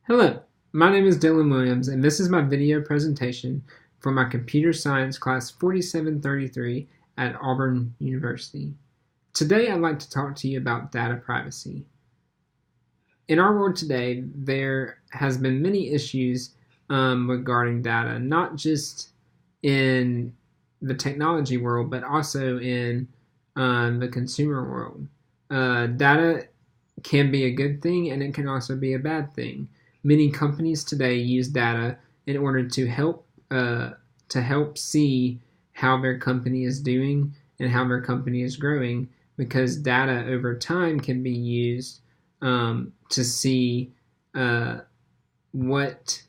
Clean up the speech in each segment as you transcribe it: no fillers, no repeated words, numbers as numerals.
Hello, my name is Dylan Williams, and this is my video presentation for my Computer Science Class 4733 at Auburn University. Today I'd like to talk to you about data privacy. In our world today, there has been many issues regarding data, not just in the technology world, but also in the consumer world. Data can be a good thing, and it can also be a bad thing. Many companies today use data in order to help see how their company is doing and how their company is growing, because data over time can be used to see what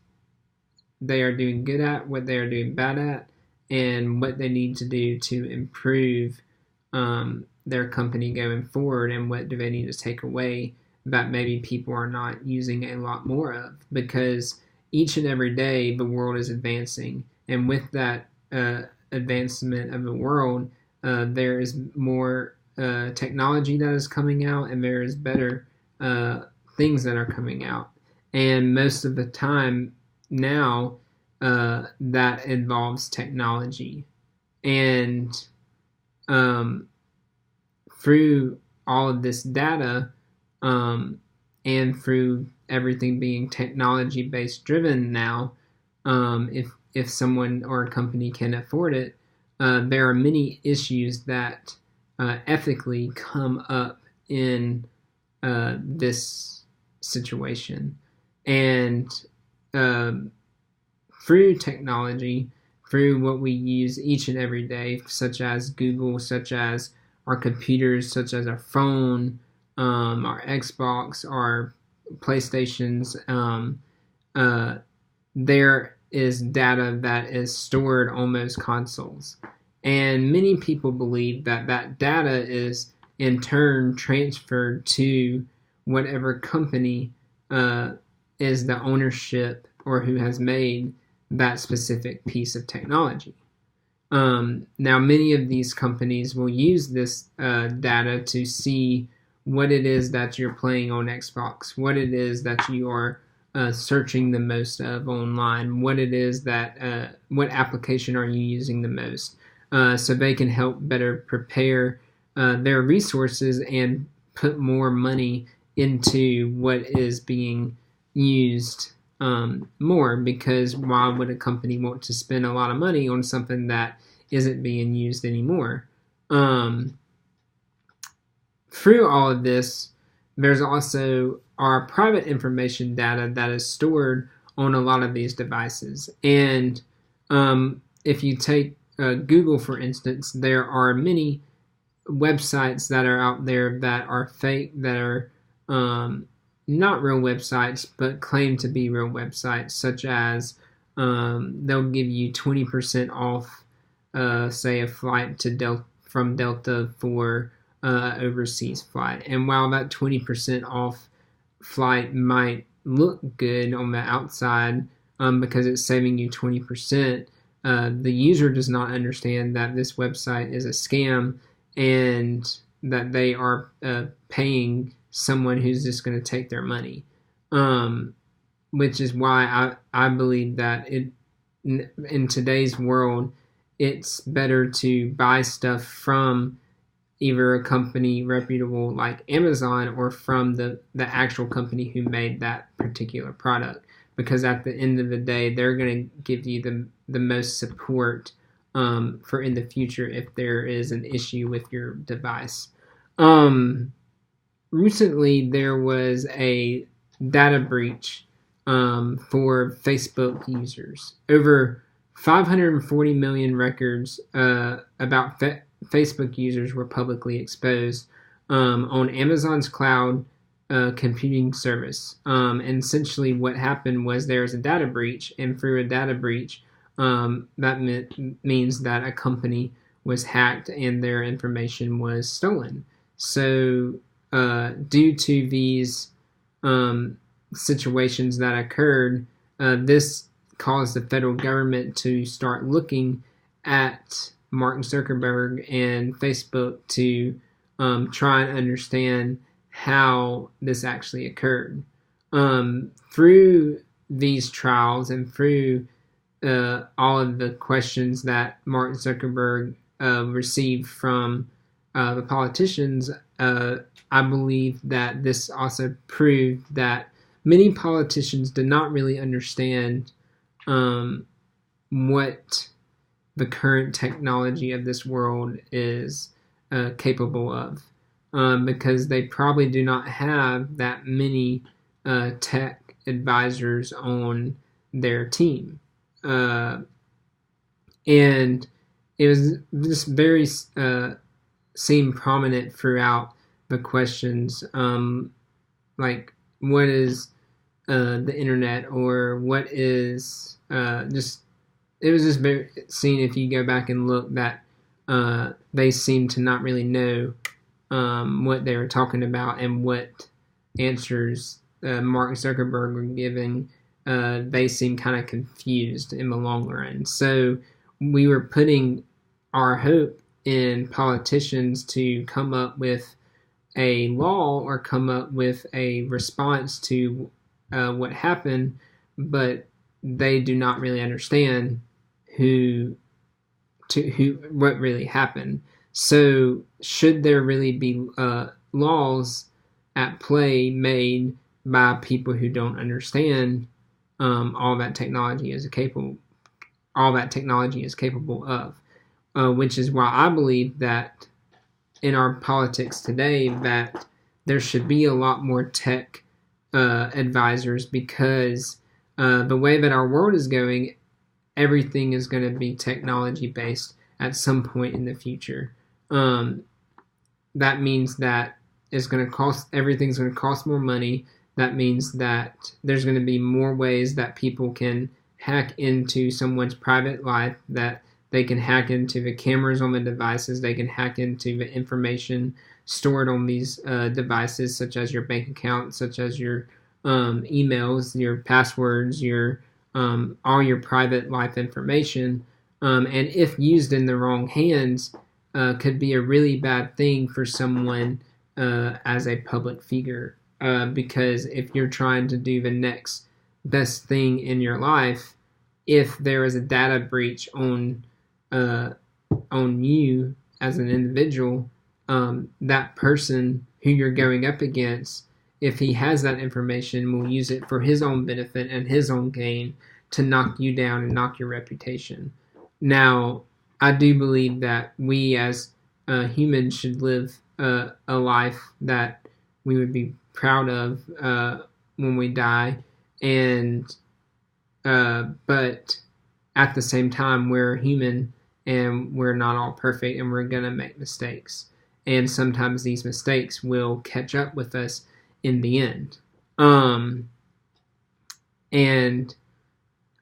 they are doing good at, what they are doing bad at, and what they need to do to improve their company going forward, and what do they need to take away that maybe people are not using a lot more of, because each and every day the world is advancing, and with that advancement of the world, there is more technology that is coming out, and there is better things that are coming out, and most of the time now that involves technology, and through all of this data, and through everything being technology-based driven now, if someone or a company can afford it, there are many issues that ethically come up in this situation. And through technology, through what we use each and every day, such as Google, such as our computers, such as our phone, our Xbox, our PlayStations, there is data that is stored on those consoles. And many people believe that that data is in turn transferred to whatever company is the ownership or who has made that specific piece of technology. Now, many of these companies will use this data to see what it is that you're playing on Xbox, what it is that you are searching the most of online, what it is that, what application are you using the most, so they can help better prepare their resources and put more money into what is being used more, because why would a company want to spend a lot of money on something that isn't being used anymore? Through all of this, there's also our private information data that is stored on a lot of these devices. And if you take Google, for instance, there are many websites that are out there that are fake, that are not real websites, but claim to be real websites, such as they'll give you 20% off, say, a flight to from Delta for overseas flight. And while that 20% off flight might look good on the outside because it's saving you 20%, the user does not understand that this website is a scam and that they are paying someone who's just going to take their money, which is why I believe that in today's world, it's better to buy stuff from either a company reputable like Amazon or from the actual company who made that particular product, because at the end of the day, they're going to give you the most support for in the future if there is an issue with your device. Recently, there was a data breach for Facebook users. Over 540 million records about Facebook users were publicly exposed on Amazon's cloud computing service. And essentially what happened was there was a data breach, and through a data breach, that means that a company was hacked and their information was stolen. So due to these situations that occurred, this caused the federal government to start looking at Mark Zuckerberg and Facebook to try and understand how this actually occurred. through these trials and through all of the questions that Mark Zuckerberg received from the politicians, I believe that this also proved that many politicians did not really understand what the current technology of this world is capable of, because they probably do not have that many tech advisors on their team. And it was just very seemed prominent throughout the questions, like what is the internet, or what is just, it was just very seen, if you go back and look, that they seemed to not really know what they were talking about and what answers Mark Zuckerberg were giving. They seemed kind of confused in the long run. So we were putting our hope in politicians to come up with a law or come up with a response to what happened, but they do not really understand what really happened. So should there really be laws at play made by people who don't understand all that technology is capable of, which is why I believe that in our politics today that there should be a lot more tech advisors, because the way that our world is going, everything is going to be technology based at some point in the future. That means that everything's going to cost more money. That means that there's going to be more ways that people can hack into someone's private life, that they can hack into the cameras on the devices, they can hack into the information stored on these devices, such as your bank account, such as your emails, your passwords, your all your private life information, and if used in the wrong hands, could be a really bad thing for someone as a public figure. Because if you're trying to do the next best thing in your life, if there is a data breach on you as an individual, that person who you're going up against, if he has that information, will use it for his own benefit and his own gain to knock you down and knock your reputation. Now, I do believe that we as humans should live a life that we would be proud of when we die, and but at the same time, we're human and we're not all perfect, and we're gonna make mistakes, and sometimes these mistakes will catch up with us in the end. And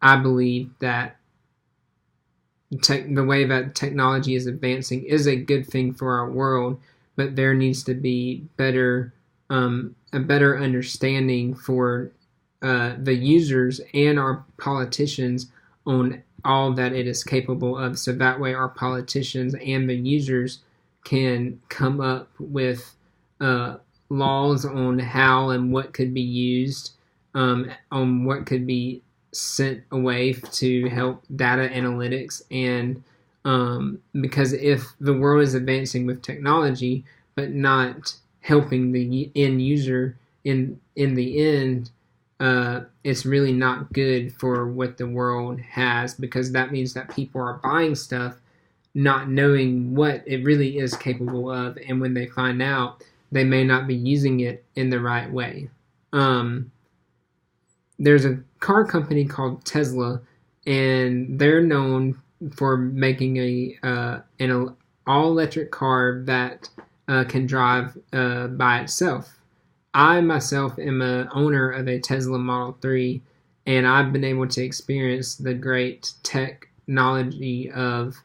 I believe that the way that technology is advancing is a good thing for our world, but there needs to be a better understanding for the users and our politicians on all that it is capable of, so that way our politicians and the users can come up with laws on how and what could be used, on what could be sent away to help data analytics. And because if the world is advancing with technology but not helping the end user in the end, it's really not good for what the world has, because that means that people are buying stuff not knowing what it really is capable of, and when they find out, they may not be using it in the right way. There's a car company called Tesla, and they're known for making an all-electric car that can drive by itself. I myself am an owner of a Tesla Model 3, and I've been able to experience the great technology of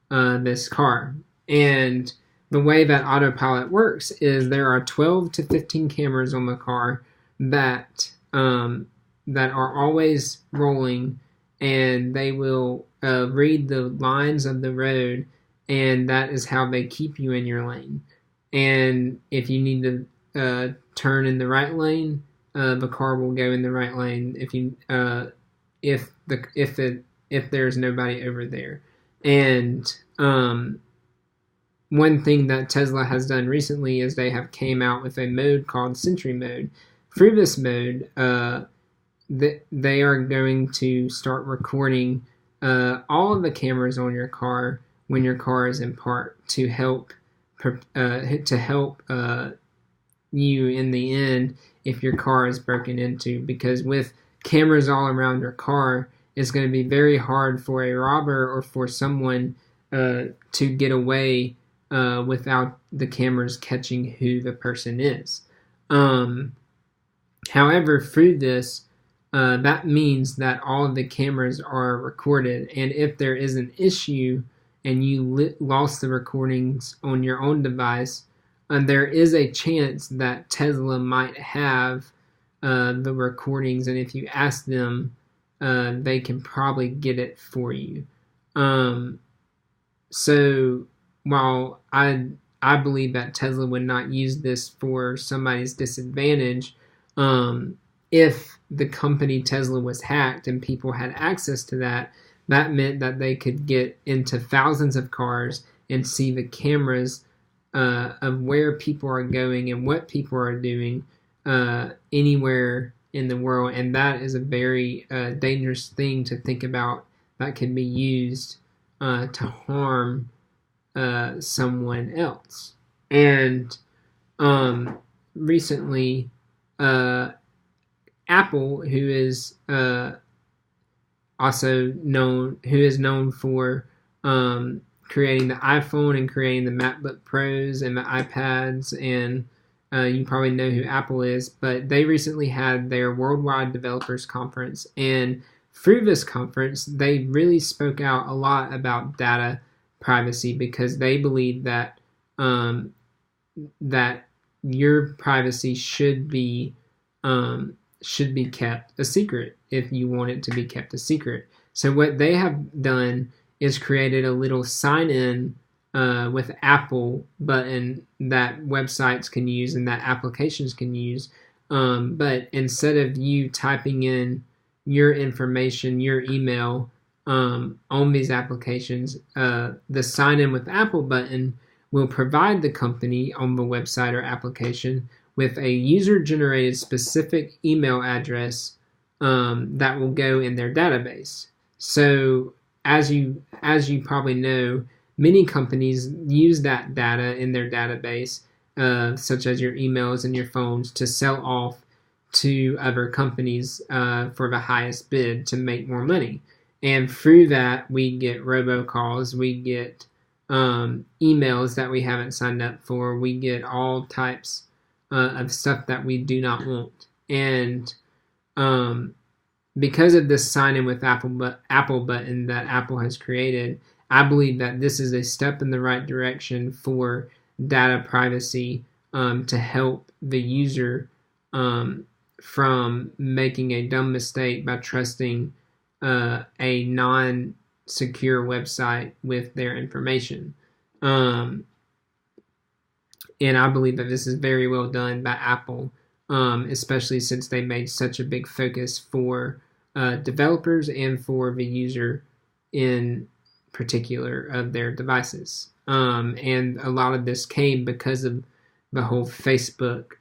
this car. And the way that autopilot works is there are 12 to 15 cameras on the car that are always rolling, and they will read the lines of the road, and that is how they keep you in your lane. And if you need to turn in the right lane, the car will go in the right lane if there's nobody over there. And one thing that Tesla has done recently is they have came out with a mode called Sentry Mode. Through this mode, they are going to start recording all of the cameras on your car when your car is in park to help you in the end if your car is broken into. Because with cameras all around your car, it's going to be very hard for a robber or for someone to get away without the cameras catching who the person is. However, through this, that means that all of the cameras are recorded, and if there is an issue and you lost the recordings on your own device, there is a chance that Tesla might have the recordings, and if you ask them, they can probably get it for you. So while I believe that Tesla would not use this for somebody's disadvantage, if the company Tesla was hacked and people had access to that, that meant that they could get into thousands of cars and see the cameras of where people are going and what people are doing anywhere in the world. And that is a very dangerous thing to think about that can be used to harm someone else. And recently, Apple, who is known for creating the iPhone and creating the MacBook Pros and the iPads, and you probably know who Apple is, but they recently had their Worldwide Developers Conference, and through this conference, they really spoke out a lot about data privacy because they believe that that your privacy should be kept a secret if you want it to be kept a secret. So what they have done is created a little sign-in with Apple button that websites can use and that applications can use. But instead of you typing in your information, your email on these applications, the sign-in with Apple button will provide the company on the website or application with a user-generated specific email address that will go in their database. So as you probably know, many companies use that data in their database, such as your emails and your phones, to sell off to other companies for the highest bid to make more money. And through that, we get robocalls, we get emails that we haven't signed up for, we get all types of stuff that we do not want. And because of this sign-in with Apple button that Apple has created, I believe that this is a step in the right direction for data privacy to help the user from making a dumb mistake by trusting a non-secure website with their information. And I believe that this is very well done by Apple, especially since they made such a big focus for developers and for the user in particular of their devices. And a lot of this came because of the whole Facebook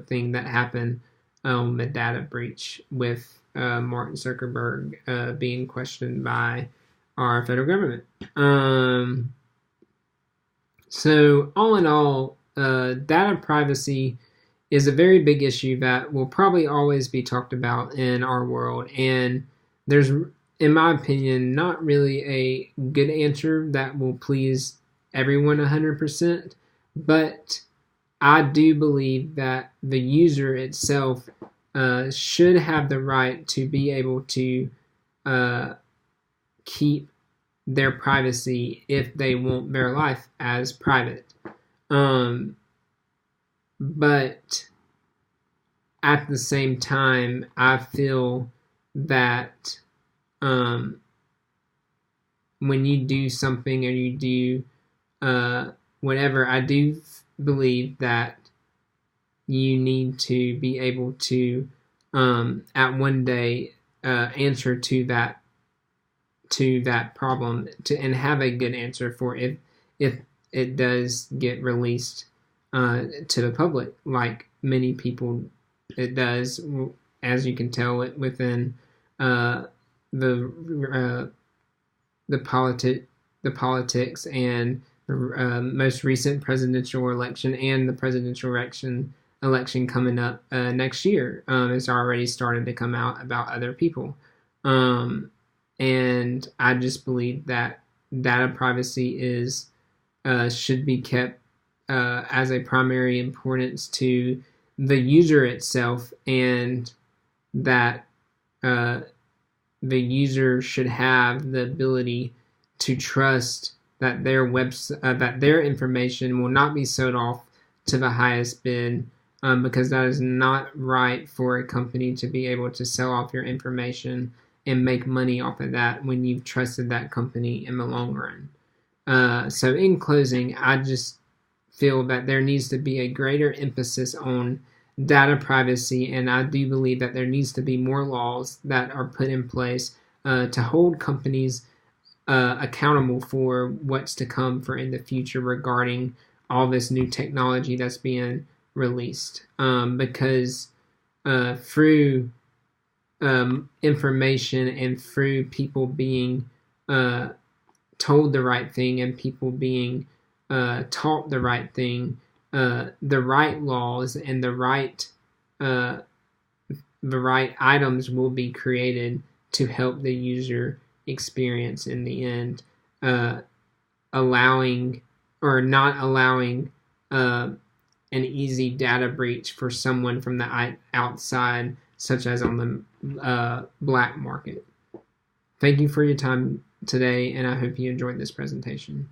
thing that happened, the data breach with Mark Zuckerberg being questioned by our federal government. So all in all, data privacy is a very big issue that will probably always be talked about in our world. And there's, in my opinion, not really a good answer that will please everyone 100%. But I do believe that the user itself should have the right to be able to keep their privacy if they want their life as private. But at the same time, I feel that when you do something or you do whatever, I do believe that you need to be able to at one day answer to that problem and have a good answer for if it does get released to the public, like many people it does, as you can tell it within the politics and the most recent presidential election and the presidential election coming up next year. It's already started to come out about other people. And I just believe that data privacy should be kept as a primary importance to the user itself, and that the user should have the ability to trust that their information will not be sold off to the highest bid, because that is not right for a company to be able to sell off your information and make money off of that when you've trusted that company in the long run. So in closing, I just feel that there needs to be a greater emphasis on data privacy, and I do believe that there needs to be more laws that are put in place to hold companies accountable for what's to come for in the future regarding all this new technology that's being released. Because through information and through people being told the right thing and people being taught the right thing, the right laws and the right items will be created to help the user experience in the end, allowing or not allowing an easy data breach for someone from the outside, such as on the black market. Thank you for your time today, and I hope you enjoyed this presentation.